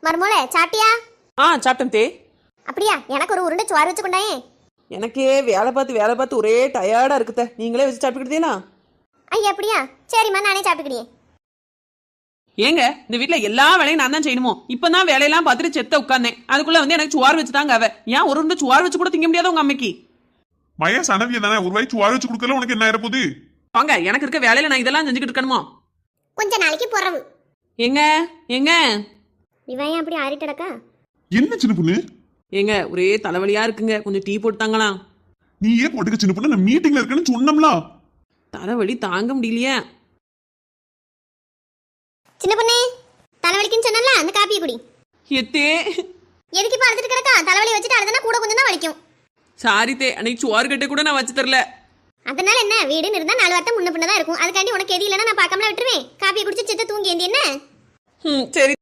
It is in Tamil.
மருமோளே சாப்பிட்டியா? சாப்பிட்டேன் தே. அப்படியா? எனக்கு ஒரு உருண்டை சோறு வச்சு கொண்டாயே. எனக்கே வேலை பார்த்து ஒரே டயர்டா இருக்குத. நீங்களே வச்சு சாப்பிட்டுக்கிட்டீங்களா? ஐயா அப்படியா? சரிம்மா, நானே சாப்பிட்டுக்கிட்டேன். ஏங்க, இந்த வீட்ல எல்லா வேலையும் நான் தான் செய்யணுமோ? இப்பதான் வேலையெல்லாம் பார்த்துட்டு செத்த உட்கார்ந்தேன். அதுக்குள்ள வந்து எனக்கு சுவார் வச்சுட்டாங்க. அவ ஏன் ஒரு உருண்டை சுவார் வச்சு கூட திங்க முடியாத உங்க அம்மைக்கு? மயா சனவிய தானே, ஒரு வாய் சுவார் வச்சு கொடுக்கல, உனக்கு என்ன ஆயிரப்போகுது? வாங்க, எனக்கு இருக்க வேலையில நான் இதெல்லாம் செஞ்சுக்கிட்டு இருக்கணுமா? கொஞ்ச நாளைக்கு போறவு. எங்க எங்க இவன் ஏன் அப்படி ஆறிட்டடக்கா? என்ன சின்ன பொண்ணு? ஏங்க, ஒரே தலைவலியா இருக்குங்க. கொஞ்சம் டீ போட்டு தாங்களா? நீ ஏன் போட்டுக்க சின்ன பொண்ணு? நான் மீட்டிங்ல இருக்கேன்னு சொன்னோம்ல. தலைவலி தாங்க முடியலையே. சின்ன பொண்ணு, தலைவலிக்குன்னு சொன்னல, அந்த காப்பியை குடி. எத்தே, எதுக்கு இப்ப அழுதுட்டு கிடக்கா? தலைவலி வச்சுட்டு அழுதுனா கூட கொஞ்சம் தான் வலிக்கும். சாரி தே, அன்னைக்கு சுவார் கட்டை கூட நான் வச்சு தரல. அதனால என்ன, வீடுன்னு இருந்தா 4 வார்த்தை முன்ன பின்னதான் இருக்கும். அதுக்காண்டி உனக்கு எது இல்லைன்னா நான் பார்க்காமல விட்டுருவேன். காப்பியை குடிச்சு செத்து தூங்கி ஏந்தி என்ன? சரி.